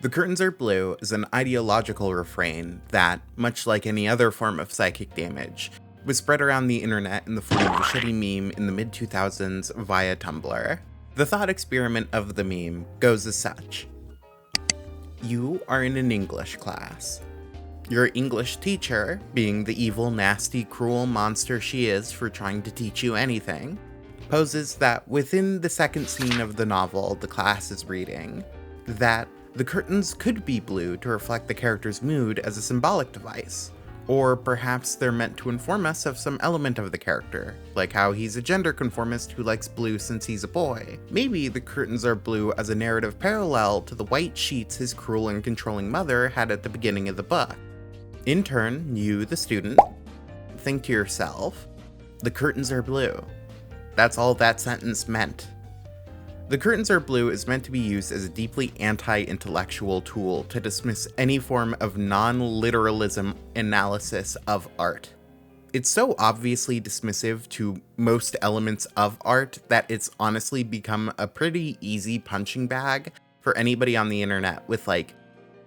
The curtains are blue is an ideological refrain that, much like any other form of psychic damage, was spread around the internet in the form of a shitty meme in the mid-2000s via Tumblr. The thought experiment of the meme goes as such. You are in an English class. Your English teacher, being the evil, nasty, cruel monster she is for trying to teach you anything, poses that within the second scene of the novel the class is reading, that the curtains could be blue to reflect the character's mood as a symbolic device, or perhaps they're meant to inform us of some element of the character, like how he's a gender conformist who likes blue since he's a boy. Maybe the curtains are blue as a narrative parallel to the white sheets his cruel and controlling mother had at the beginning of the book. In turn, you, the student, think to yourself, the curtains are blue. That's all that sentence meant. The curtains are blue is meant to be used as a deeply anti-intellectual tool to dismiss any form of non-literalism analysis of art. It's so obviously dismissive to most elements of art that it's honestly become a pretty easy punching bag for anybody on the internet with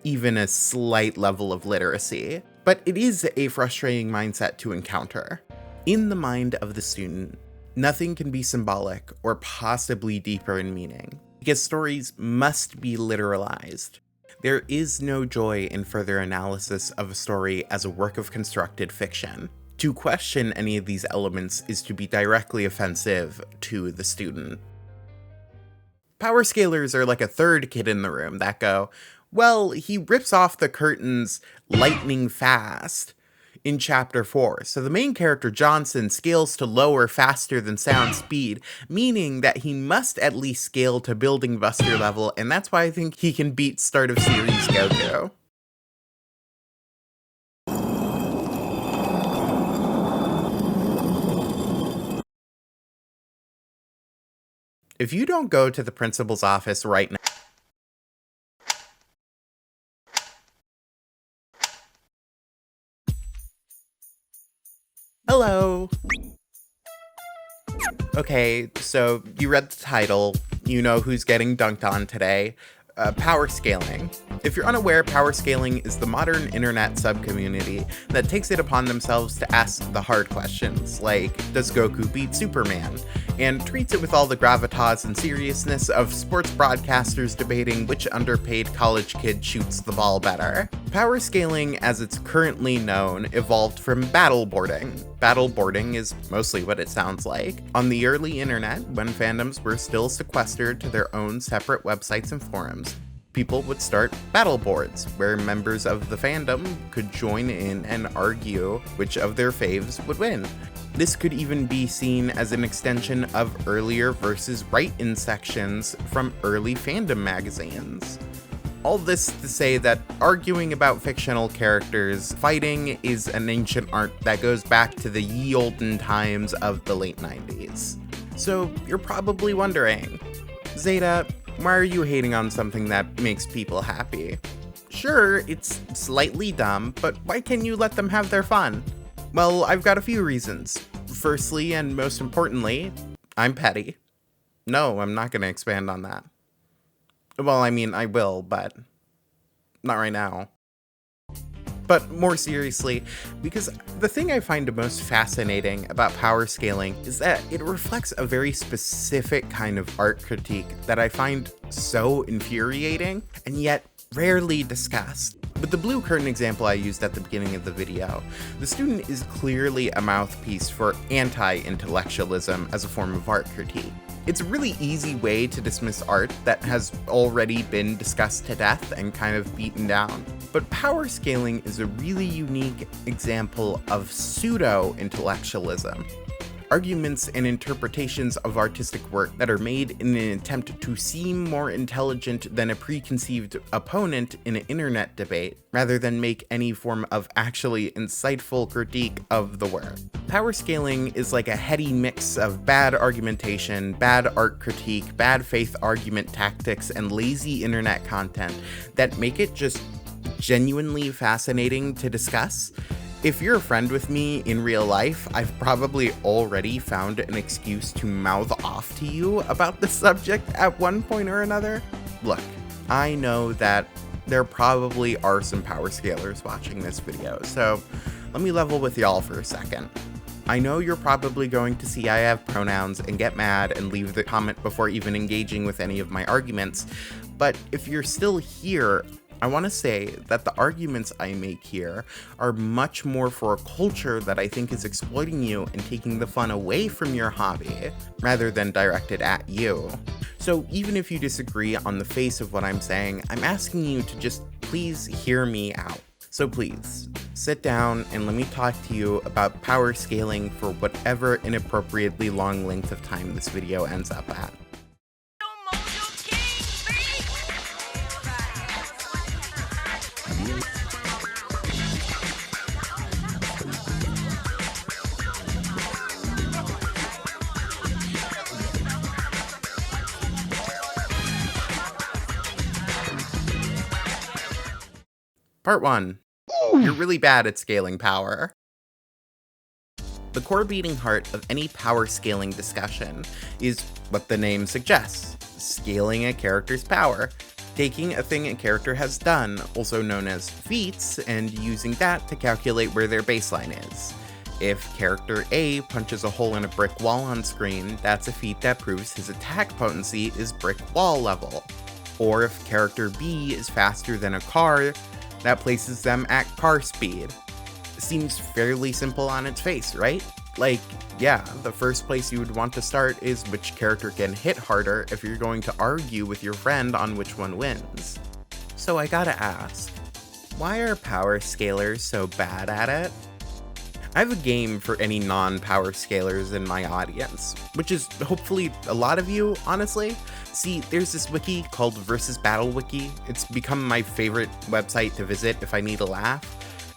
even a slight level of literacy. But it is a frustrating mindset to encounter. In the mind of the student, nothing can be symbolic or possibly deeper in meaning, because stories must be literalized. There is no joy in further analysis of a story as a work of constructed fiction. To question any of these elements is to be directly offensive to the student. Power scalers are like a third kid in the room that go, well, he rips off the curtains lightning fast in chapter 4. So the main character, Johnson, scales to lower faster than sound speed, meaning that he must at least scale to Building Buster level, and that's why I think he can beat start of series Goku. If you don't go to the principal's office right now, hello. Okay, so you read the title, you know who's getting dunked on today. Power scaling. If you're unaware, power scaling is the modern internet subcommunity that takes it upon themselves to ask the hard questions, like, does Goku beat Superman? And treats it with all the gravitas and seriousness of sports broadcasters debating which underpaid college kid shoots the ball better. Power scaling, as it's currently known, evolved from battleboarding. Battleboarding is mostly what it sounds like. On the early internet, when fandoms were still sequestered to their own separate websites and forums, people would start battle boards, where members of the fandom could join in and argue which of their faves would win. This could even be seen as an extension of earlier versus write-in sections from early fandom magazines. All this to say that arguing about fictional characters fighting is an ancient art that goes back to the ye olden times of the late 90s. So you're probably wondering, Zeta, why are you hating on something that makes people happy? Sure, it's slightly dumb, but why can't you let them have their fun? Well, I've got a few reasons. Firstly, and most importantly, I'm petty. No, I'm not going to expand on that. Well, I mean, I will, but not right now. But more seriously, because the thing I find most fascinating about power scaling is that it reflects a very specific kind of art critique that I find so infuriating and yet rarely discussed. With the blue curtain example I used at the beginning of the video, the student is clearly a mouthpiece for anti-intellectualism as a form of art critique. It's a really easy way to dismiss art that has already been discussed to death and kind of beaten down. But power scaling is a really unique example of pseudo-intellectualism. Arguments and interpretations of artistic work that are made in an attempt to seem more intelligent than a preconceived opponent in an internet debate, rather than make any form of actually insightful critique of the work. Power scaling is like a heady mix of bad argumentation, bad art critique, bad faith argument tactics, and lazy internet content that make it just genuinely fascinating to discuss. If you're a friend with me in real life, I've probably already found an excuse to mouth off to you about the subject at one point or another. Look, I know that there probably are some power scalers watching this video, so let me level with y'all for a second. I know you're probably going to see I have pronouns and get mad and leave the comment before even engaging with any of my arguments, but if you're still here, I want to say that the arguments I make here are much more for a culture that I think is exploiting you and taking the fun away from your hobby, rather than directed at you. So even if you disagree on the face of what I'm saying, I'm asking you to just please hear me out. So please, sit down and let me talk to you about power scaling for whatever inappropriately long length of time this video ends up at. Part 1. You're really bad at scaling power. The core beating heart of any power scaling discussion is what the name suggests, scaling a character's power, taking a thing a character has done, also known as feats, and using that to calculate where their baseline is. If character A punches a hole in a brick wall on screen, that's a feat that proves his attack potency is brick wall level. Or if character B is faster than a car, that places them at car speed. Seems fairly simple on its face, right? Like, yeah, the first place you would want to start is which character can hit harder if you're going to argue with your friend on which one wins. So I gotta ask, why are power scalers so bad at it? I have a game for any non-power scalers in my audience, which is hopefully a lot of you, honestly. See, there's this wiki called Versus Battle Wiki. It's become my favorite website to visit if I need a laugh.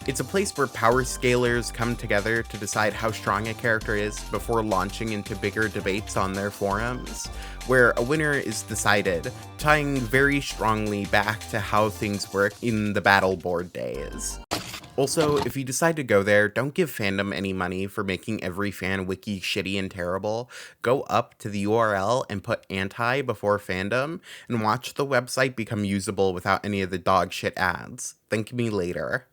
It's a place where power scalers come together to decide how strong a character is before launching into bigger debates on their forums, where a winner is decided, tying very strongly back to how things work in the battle board days. Also, if you decide to go there, don't give fandom any money for making every fan wiki shitty and terrible. Go up to the URL and put anti before fandom, and watch the website become usable without any of the dog shit ads. Thank me later.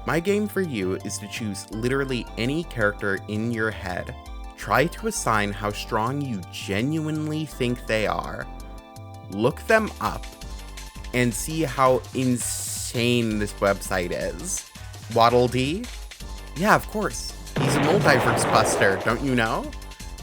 My game for you is to choose literally any character in your head. Try to assign how strong you genuinely think they are. Look them up and see how insane this website is. Waddle Dee? Yeah, of course. He's a multiverse buster, don't you know?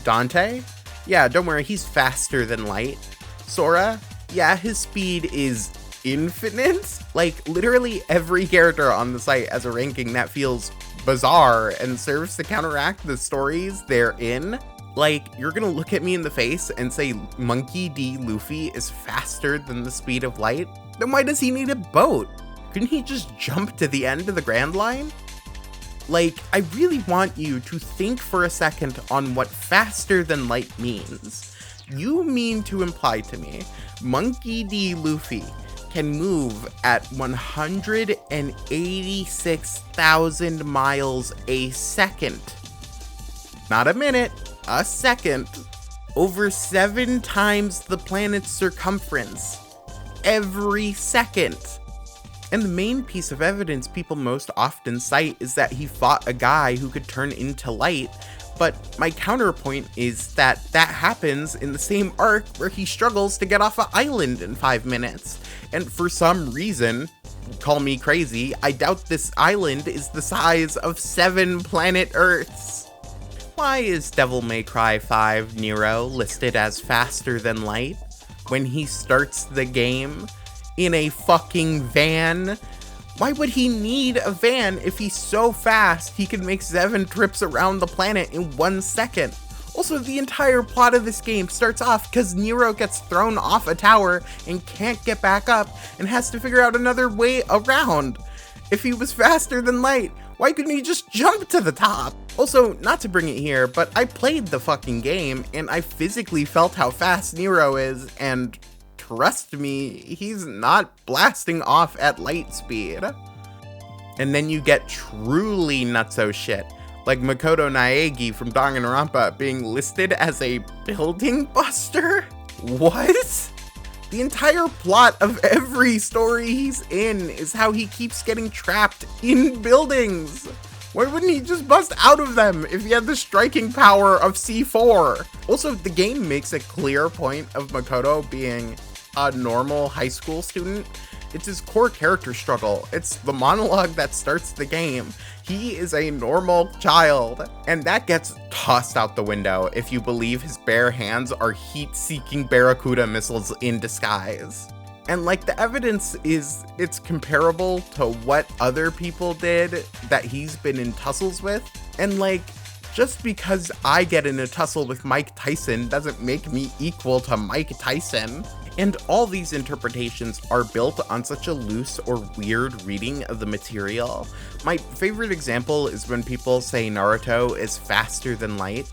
Dante? Yeah, don't worry, he's faster than light. Sora? Yeah, his speed is infinite. Like, literally every character on the site has a ranking that feels bizarre and serves to counteract the stories they're in. Like, you're gonna look at me in the face and say Monkey D. Luffy is faster than the speed of light? Then why does he need a boat? Couldn't he just jump to the end of the Grand Line? Like, I really want you to think for a second on what faster than light means. You mean to imply to me Monkey D. Luffy can move at 186,000 miles a second. Not a minute, a second. Over 7 times the planet's circumference. Every second. And the main piece of evidence people most often cite is that he fought a guy who could turn into light, but my counterpoint is that that happens in the same arc where he struggles to get off an island in 5 minutes. And for some reason, call me crazy, I doubt this island is the size of 7 planet Earths. Why is Devil May Cry 5 Nero listed as faster than light when he starts the game in a fucking van? Why would he need a van if he's so fast he can make 7 trips around the planet in 1 second? Also, the entire plot of this game starts off because Nero gets thrown off a tower and can't get back up and has to figure out another way around. If he was faster than light, why couldn't he just jump to the top? Also, not to bring it here, but I played the fucking game and I physically felt how fast Nero is, and trust me, he's not blasting off at light speed. And then you get truly nutso shit, like Makoto Naegi from Danganronpa being listed as a building buster? What? The entire plot of every story he's in is how he keeps getting trapped in buildings. Why wouldn't he just bust out of them if he had the striking power of C4? Also, the game makes a clear point of Makoto being a normal high school student. It's his core character struggle. It's the monologue that starts the game. He is a normal child, and that gets tossed out the window if you believe his bare hands are heat-seeking Barracuda missiles in disguise. And like, the evidence is it's comparable to what other people did that he's been in tussles with. And like, just because I get in a tussle with Mike Tyson doesn't make me equal to Mike Tyson. And all these interpretations are built on such a loose or weird reading of the material. My favorite example is when people say Naruto is faster than light.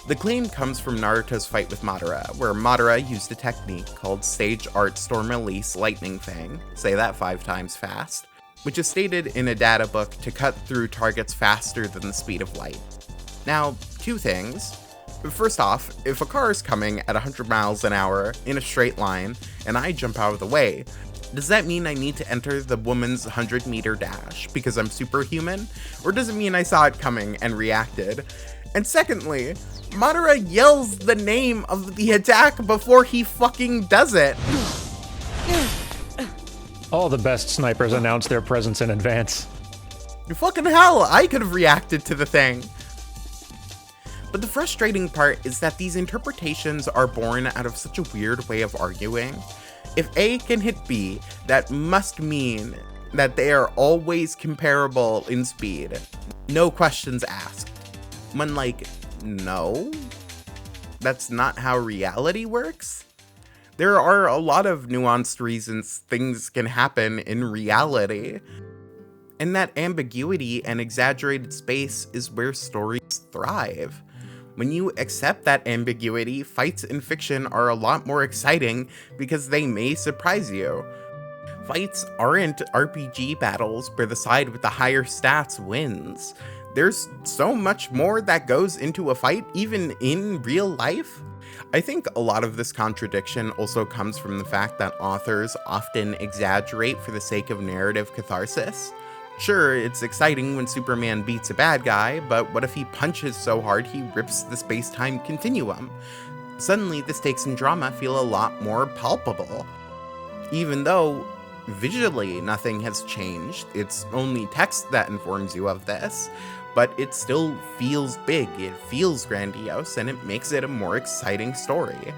The claim comes from Naruto's fight with Madara, where Madara used a technique called Sage Art Storm Release Lightning Fang, say that 5 times fast, which is stated in a data book to cut through targets faster than the speed of light. Now, 2 things. First off, if a car is coming at 100 miles an hour in a straight line and I jump out of the way, does that mean I need to enter the woman's 100-meter dash because I'm superhuman? Or does it mean I saw it coming and reacted? And secondly, Madara yells the name of the attack before he fucking does it. All the best snipers announce their presence in advance. Fucking hell, I could have reacted to the thing. But the frustrating part is that these interpretations are born out of such a weird way of arguing. If A can hit B, that must mean that they are always comparable in speed. No questions asked. When like, no, that's not how reality works. There are a lot of nuanced reasons things can happen in reality. And that ambiguity and exaggerated space is where stories thrive. When you accept that ambiguity, fights in fiction are a lot more exciting because they may surprise you. Fights aren't RPG battles where the side with the higher stats wins. There's so much more that goes into a fight, even in real life. I think a lot of this contradiction also comes from the fact that authors often exaggerate for the sake of narrative catharsis. Sure, it's exciting when Superman beats a bad guy, but what if he punches so hard he rips the space-time continuum? Suddenly, the stakes in drama feel a lot more palpable. Even though, visually, nothing has changed, it's only text that informs you of this, but it still feels big, it feels grandiose, and it makes it a more exciting story.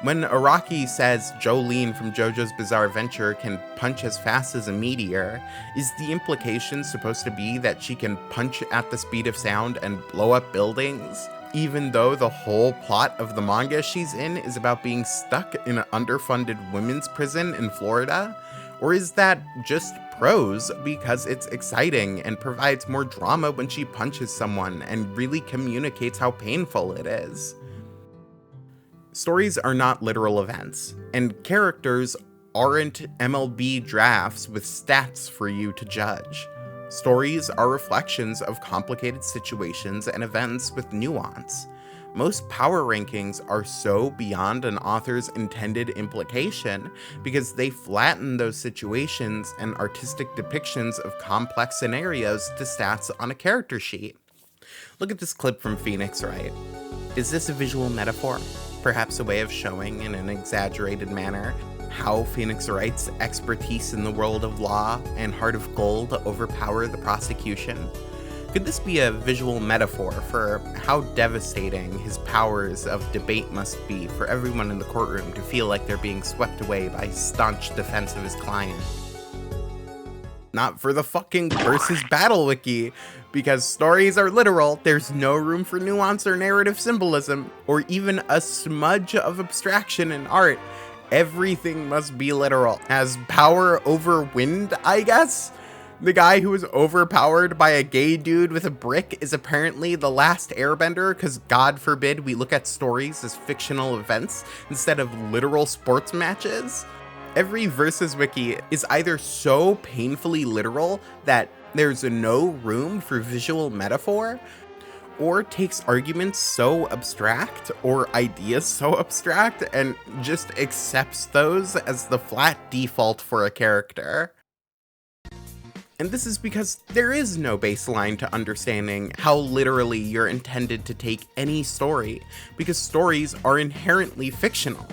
When Araki says Jolene from JoJo's Bizarre Adventure can punch as fast as a meteor, is the implication supposed to be that she can punch at the speed of sound and blow up buildings, even though the whole plot of the manga she's in is about being stuck in an underfunded women's prison in Florida? Or is that just prose because it's exciting and provides more drama when she punches someone and really communicates how painful it is? Stories are not literal events, and characters aren't MLB drafts with stats for you to judge. Stories are reflections of complicated situations and events with nuance. Most power rankings are so beyond an author's intended implication because they flatten those situations and artistic depictions of complex scenarios to stats on a character sheet. Look at this clip from Phoenix Wright. Is this a visual metaphor? Perhaps a way of showing in an exaggerated manner how Phoenix Wright's expertise in the world of law and Heart of Gold overpower the prosecution? Could this be a visual metaphor for how devastating his powers of debate must be for everyone in the courtroom to feel like they're being swept away by staunch defense of his client? Not for the fucking Versus Battle Wiki. Because stories are literal, there's no room for nuance or narrative symbolism, or even a smudge of abstraction in art. Everything must be literal. Has power over wind, I guess? The guy who was overpowered by a gay dude with a brick is apparently the last airbender because God forbid we look at stories as fictional events instead of literal sports matches. Every Versus Wiki is either so painfully literal that there's no room for visual metaphor, or takes arguments so abstract or ideas so abstract and just accepts those as the flat default for a character. And this is because there is no baseline to understanding how literally you're intended to take any story, because stories are inherently fictional.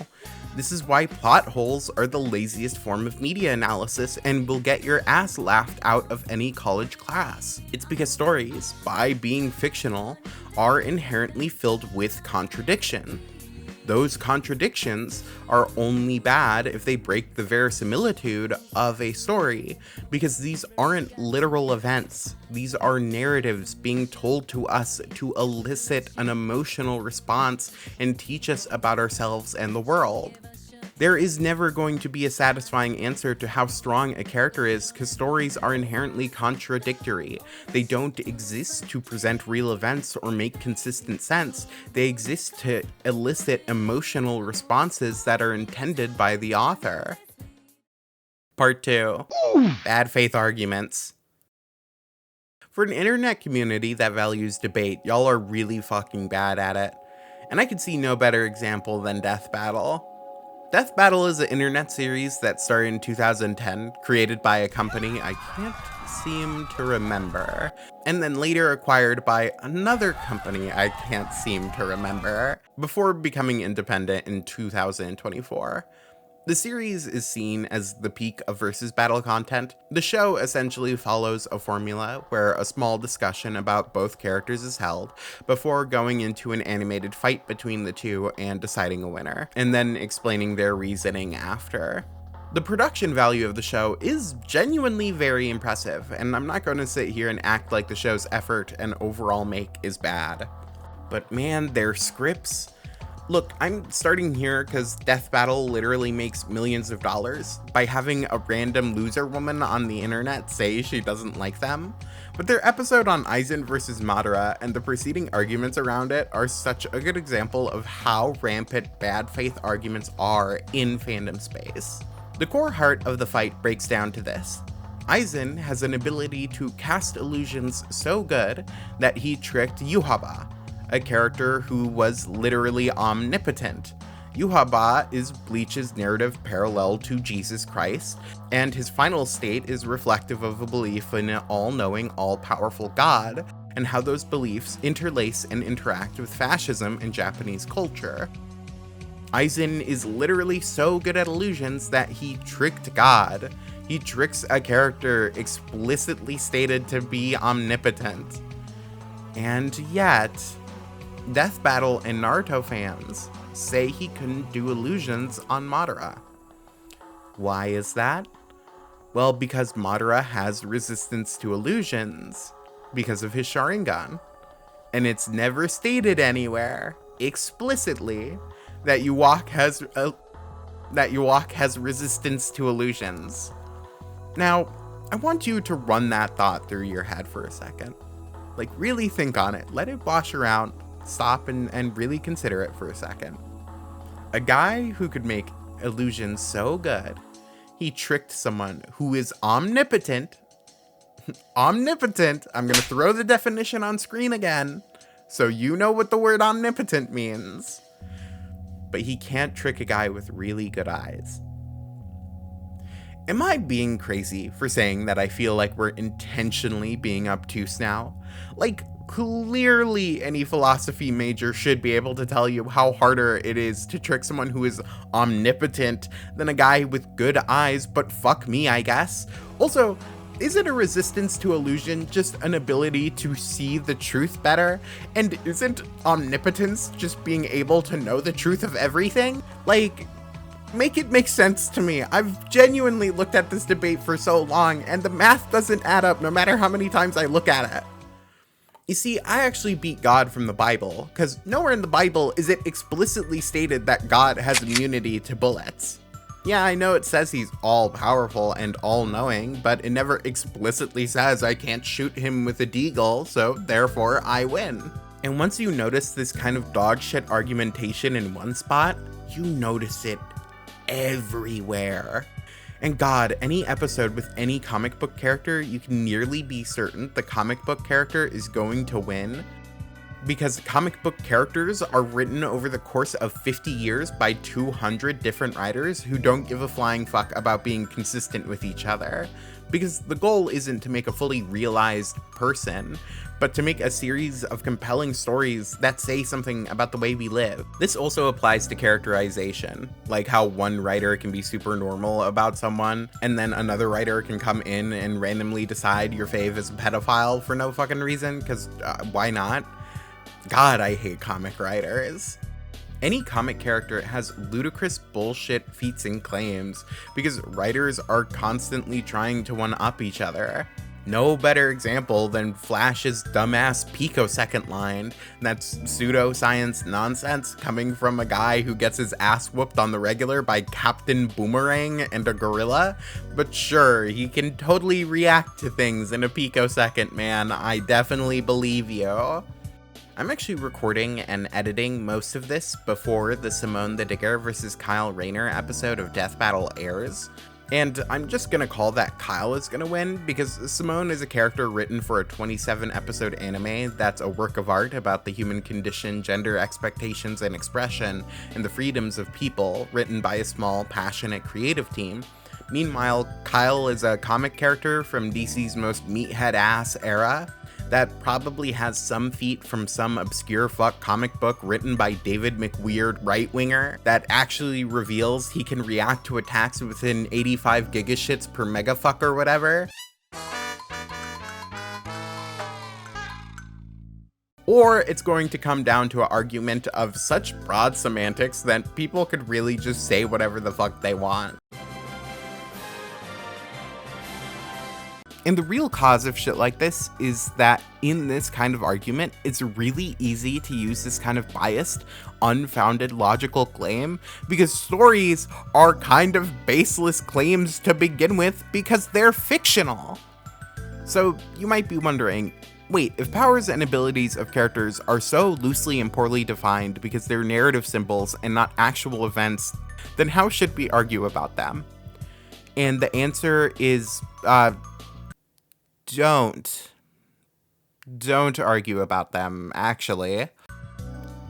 This is why plot holes are the laziest form of media analysis and will get your ass laughed out of any college class. It's because stories, by being fictional, are inherently filled with contradiction. Those contradictions are only bad if they break the verisimilitude of a story, because these aren't literal events. These are narratives being told to us to elicit an emotional response and teach us about ourselves and the world. There is never going to be a satisfying answer to how strong a character is, because stories are inherently contradictory. They don't exist to present real events or make consistent sense. They exist to elicit emotional responses that are intended by the author. Part 2. Bad faith arguments. For an internet community that values debate, y'all are really fucking bad at it. And I could see no better example than Death Battle. Death Battle is an internet series that started in 2010, created by a company I can't seem to remember, and then later acquired by another company I can't seem to remember, before becoming independent in 2024. The series is seen as the peak of versus battle content. The show essentially follows a formula where a small discussion about both characters is held before going into an animated fight between the two and deciding a winner, and then explaining their reasoning after. The production value of the show is genuinely very impressive, and I'm not going to sit here and act like the show's effort and overall make is bad. But man, their scripts... Look, I'm starting here because Death Battle literally makes millions of dollars by having a random loser woman on the internet say she doesn't like them. But their episode on Aizen vs. Madara and the preceding arguments around it are such a good example of how rampant bad faith arguments are in fandom space. The core heart of the fight breaks down to this. Aizen has an ability to cast illusions so good that he tricked Yhwach, a character who was literally omnipotent. Yhwach is Bleach's narrative parallel to Jesus Christ, and his final state is reflective of a belief in an all-knowing, all-powerful God, and how those beliefs interlace and interact with fascism in Japanese culture. Aizen is literally so good at illusions that he tricked God. He tricks a character explicitly stated to be omnipotent. And yet, Death Battle and Naruto fans say he couldn't do illusions on Madara. Why is that? Well, because Madara has resistance to illusions because of his Sharingan. And it's never stated anywhere explicitly that Yhwach has resistance to illusions. Now, I want you to run that thought through your head for a second. Like, really think on it. Let it wash around. Stop and really consider it for a second. A guy who could make illusions so good, he tricked someone who is omnipotent. Omnipotent. I'm going to throw the definition on screen again, so you know what the word omnipotent means. But he can't trick a guy with really good eyes. Am I being crazy for saying that I feel like we're intentionally being obtuse now? Like, clearly any philosophy major should be able to tell you how harder it is to trick someone who is omnipotent than a guy with good eyes, but fuck me, I guess. Also, isn't a resistance to illusion just an ability to see the truth better? And isn't omnipotence just being able to know the truth of everything? Like, make it make sense to me. I've genuinely looked at this debate for so long, and the math doesn't add up no matter how many times I look at it. You see, I actually beat God from the Bible, because nowhere in the Bible is it explicitly stated that God has immunity to bullets. Yeah, I know it says he's all-powerful and all-knowing, but it never explicitly says I can't shoot him with a deagle, so therefore I win. And once you notice this kind of dogshit argumentation in one spot, you notice it everywhere. And God, any episode with any comic book character, you can nearly be certain the comic book character is going to win. because comic book characters are written over the course of 50 years by 200 different writers who don't give a flying fuck about being consistent with each other. Because the goal isn't to make a fully realized person, but to make a series of compelling stories that say something about the way we live. This also applies to characterization, like how one writer can be super normal about someone, and then another writer can come in and randomly decide your fave is a pedophile for no fucking reason, because why not? God, I hate comic writers. Any comic character has ludicrous bullshit feats and claims because writers are constantly trying to one-up each other. No better example than Flash's dumbass picosecond line that's pseudoscience nonsense coming from a guy who gets his ass whooped on the regular by Captain Boomerang and a gorilla. But sure, he can totally react to things in a picosecond, man. I definitely believe you. I'm actually recording and editing most of this before the Simone the Digger versus Kyle Rayner episode of Death Battle airs. And I'm just gonna call that Kyle is gonna win because Simone is a character written for a 27 episode anime that's a work of art about the human condition, gender expectations and expression, and the freedoms of people, written by a small, passionate, creative team. Meanwhile, Kyle is a comic character from DC's most meathead ass era that probably has some feat from some obscure fuck comic book written by David McWeird right-winger that actually reveals he can react to attacks within 85 gigashits per megafuck or whatever. Or it's going to come down to an argument of such broad semantics that people could really just say whatever the fuck they want. And the real cause of shit like this is that in this kind of argument, it's really easy to use this kind of biased, unfounded logical claim because stories are kind of baseless claims to begin with because they're fictional. So you might be wondering, wait, if powers and abilities of characters are so loosely and poorly defined because they're narrative symbols and not actual events, then how should we argue about them? And the answer is, Don't argue about them, actually.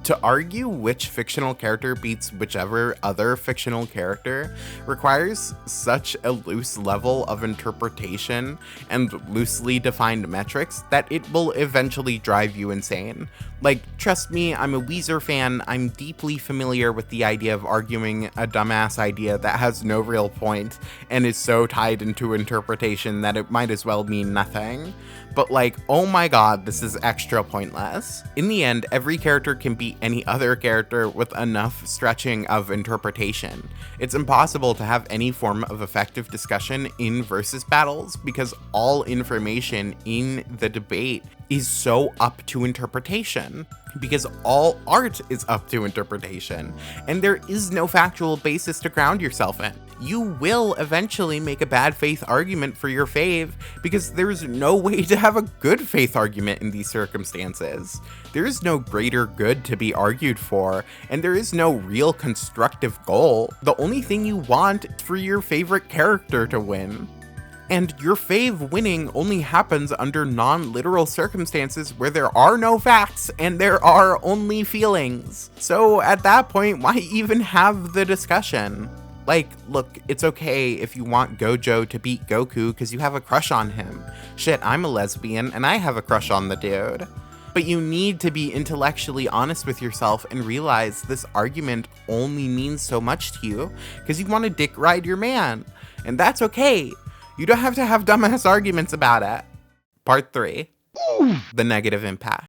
To argue which fictional character beats whichever other fictional character requires such a loose level of interpretation and loosely defined metrics that it will eventually drive you insane. Like, trust me, I'm a Weezer fan. I'm deeply familiar with the idea of arguing a dumbass idea that has no real point and is so tied into interpretation that it might as well mean nothing. But like, oh my god, this is extra pointless. In the end, every character can beat any other character with enough stretching of interpretation. It's impossible to have any form of effective discussion in versus battles because all information in the debate is so up to interpretation. Because all art is up to interpretation, and there is no factual basis to ground yourself in. You will eventually make a bad faith argument for your fave, because there's no way to have a good faith argument in these circumstances. There is no greater good to be argued for, and there is no real constructive goal. The only thing you want is for your favorite character to win. And your fave winning only happens under non-literal circumstances where there are no facts and there are only feelings. So at that point, why even have the discussion? Like, look, it's okay if you want Gojo to beat Goku because you have a crush on him. Shit, I'm a lesbian and I have a crush on the dude. But you need to be intellectually honest with yourself and realize this argument only means so much to you because you want to dick ride your man. And that's okay. You don't have to have dumbass arguments about it. Part 3. The negative impact.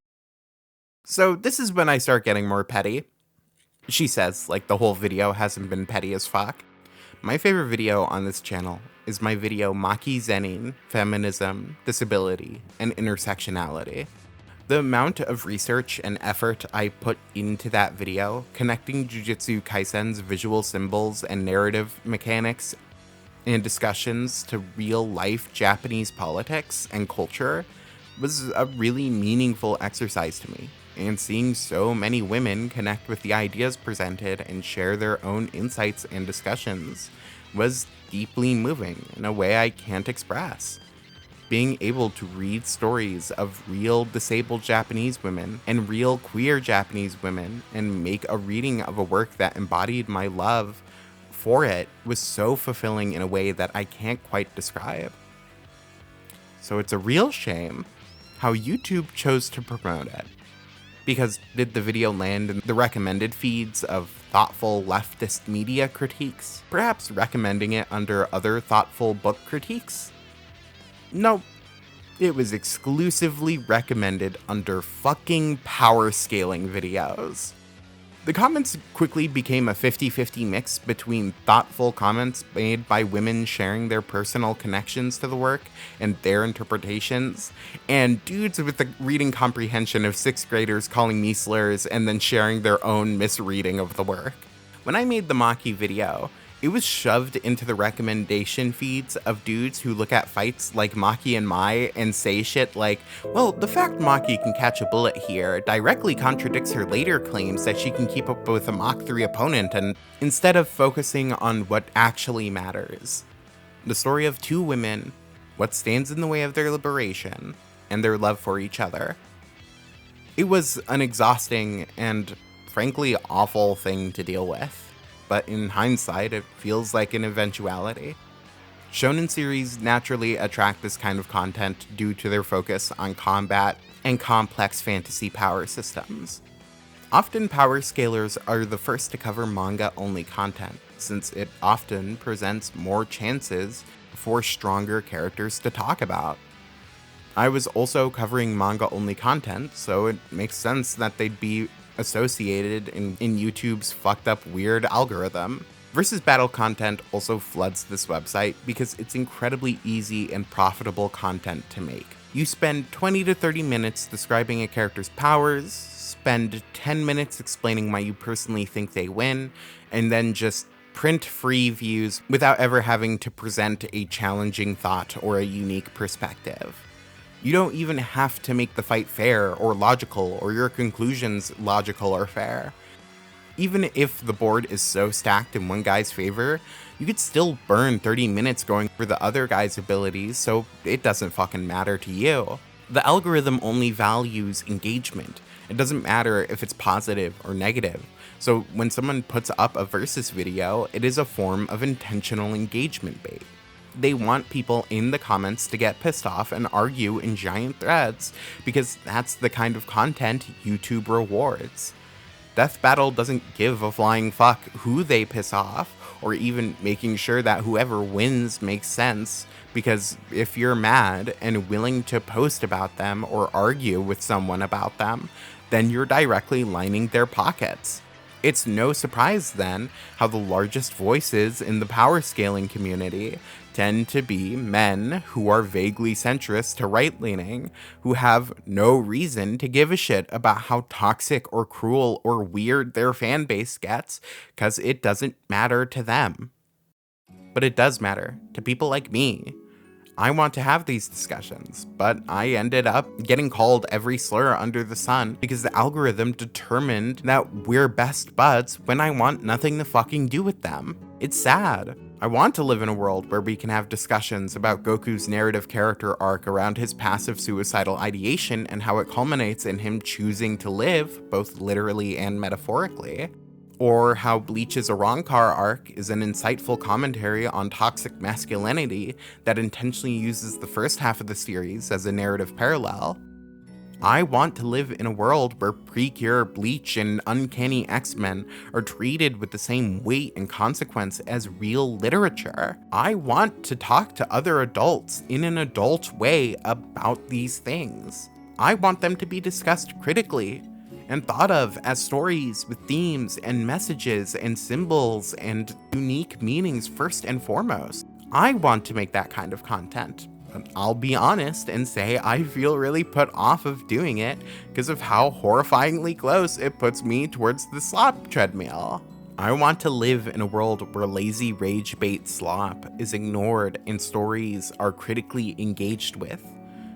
So this is when I start getting more petty. She says, like, the whole video hasn't been petty as fuck. My favorite video on this channel is my video Maki Zenin, Feminism, Disability, and Intersectionality. The amount of research and effort I put into that video, connecting Jujutsu Kaisen's visual symbols and narrative mechanics and discussions to real-life Japanese politics and culture, was a really meaningful exercise to me. And seeing so many women connect with the ideas presented and share their own insights and discussions was deeply moving in a way I can't express. being able to read stories of real disabled Japanese women and real queer Japanese women and make a reading of a work that embodied my love for it was so fulfilling in a way that I can't quite describe. So it's a real shame how YouTube chose to promote it. Because did the video land in the recommended feeds of thoughtful leftist media critiques, perhaps recommending it under other thoughtful book critiques? Nope. It was exclusively recommended under fucking power scaling videos. The comments quickly became a 50-50 mix between thoughtful comments made by women sharing their personal connections to the work and their interpretations, and dudes with the reading comprehension of 6th graders calling me slurs and then sharing their own misreading of the work. When I made the Maki video, it was shoved into the recommendation feeds of dudes who look at fights like Maki and Mai and say shit like, well, the fact Maki can catch a bullet here directly contradicts her later claims that she can keep up with a Mach 3 opponent, and instead of focusing on what actually matters. The story of two women, what stands in the way of their liberation, and their love for each other. It was an exhausting and frankly awful thing to deal with. But in hindsight, it feels like an eventuality. Shonen series naturally attract this kind of content due to their focus on combat and complex fantasy power systems. Often power scalers are the first to cover manga-only content, since it often presents more chances for stronger characters to talk about. I was also covering manga-only content, so it makes sense that they'd be associated in YouTube's fucked up weird algorithm. Versus battle content also floods this website because it's incredibly easy and profitable content to make. You spend 20 to 30 minutes describing a character's powers, spend 10 minutes explaining why you personally think they win, and then just print free views without ever having to present a challenging thought or a unique perspective. You don't even have to make the fight fair or logical, or your conclusions logical or fair. Even if the board is so stacked in one guy's favor, you could still burn 30 minutes going for the other guy's abilities, so it doesn't fucking matter to you. The algorithm only values engagement. It doesn't matter if it's positive or negative. So when someone puts up a versus video, it is a form of intentional engagement bait. They want people in the comments to get pissed off and argue in giant threads because that's the kind of content YouTube rewards. Death Battle doesn't give a flying fuck who they piss off, or even making sure that whoever wins makes sense, because if you're mad and willing to post about them or argue with someone about them, then you're directly lining their pockets. It's no surprise then how the largest voices in the power scaling community tend to be men who are vaguely centrist to right-leaning, who have no reason to give a shit about how toxic or cruel or weird their fan base gets, because it doesn't matter to them. But it does matter to people like me. I want to have these discussions, but I ended up getting called every slur under the sun because the algorithm determined that we're best buds when I want nothing to fucking do with them. It's sad. I want to live in a world where we can have discussions about Goku's narrative character arc around his passive suicidal ideation and how it culminates in him choosing to live, both literally and metaphorically. Or how Bleach's Arrancar arc is an insightful commentary on toxic masculinity that intentionally uses the first half of the series as a narrative parallel. I want to live in a world where Precure, Bleach, and Uncanny X-Men are treated with the same weight and consequence as real literature. I want to talk to other adults in an adult way about these things. I want them to be discussed critically and thought of as stories with themes and messages and symbols and unique meanings first and foremost. I want to make that kind of content. But I'll be honest and say I feel really put off of doing it because of how horrifyingly close it puts me towards the slop treadmill. I want to live in a world where lazy rage bait slop is ignored and stories are critically engaged with.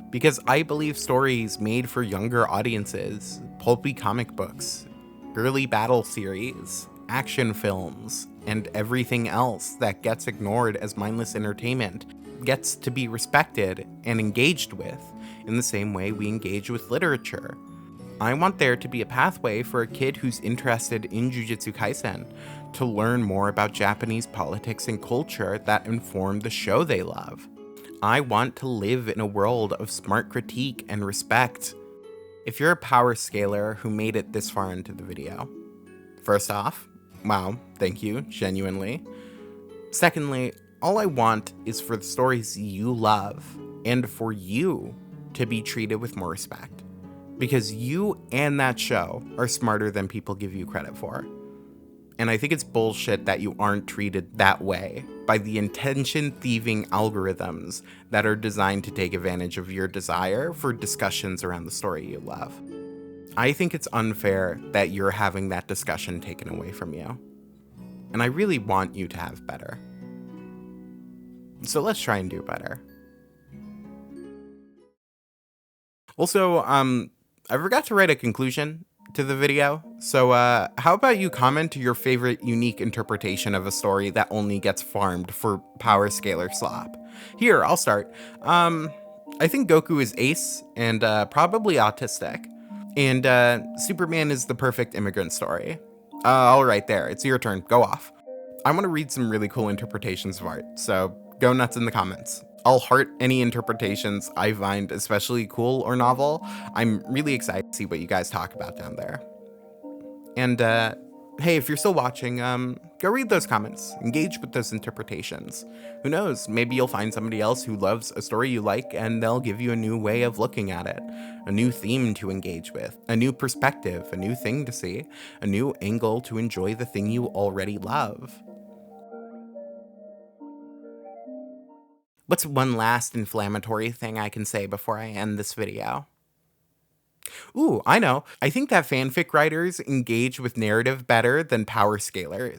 Because I believe stories made for younger audiences, pulpy comic books, girly battle series, action films, and everything else that gets ignored as mindless entertainment gets to be respected and engaged with in the same way we engage with literature. I want there to be a pathway for a kid who's interested in Jujutsu Kaisen to learn more about Japanese politics and culture that inform the show they love. I want to live in a world of smart critique and respect. If you're a power scaler who made it this far into the video, first off, wow, thank you, genuinely. Secondly, all I want is for the stories you love and for you to be treated with more respect. Because you and that show are smarter than people give you credit for. And I think it's bullshit that you aren't treated that way by the attention-thieving algorithms that are designed to take advantage of your desire for discussions around the story you love. I think it's unfair that you're having that discussion taken away from you. And I really want you to have better. So let's try and do better. Also, I forgot to write a conclusion to the video, so how about you comment your favorite unique interpretation of a story that only gets farmed for power scaler slop? Here, I'll start. I think Goku is ace and probably autistic, and Superman is the perfect immigrant story. All right, there, it's your turn, go off. I want to read some really cool interpretations of art, so go nuts in the comments. I'll heart any interpretations I find especially cool or novel. I'm really excited to see what you guys talk about down there. And hey, if you're still watching, go read those comments, engage with those interpretations. Who knows, maybe you'll find somebody else who loves a story you like and they'll give you a new way of looking at it, a new theme to engage with, a new perspective, a new thing to see, a new angle to enjoy the thing you already love. What's one last inflammatory thing I can say before I end this video? Ooh, I know. I think that fanfic writers engage with narrative better than power scalers.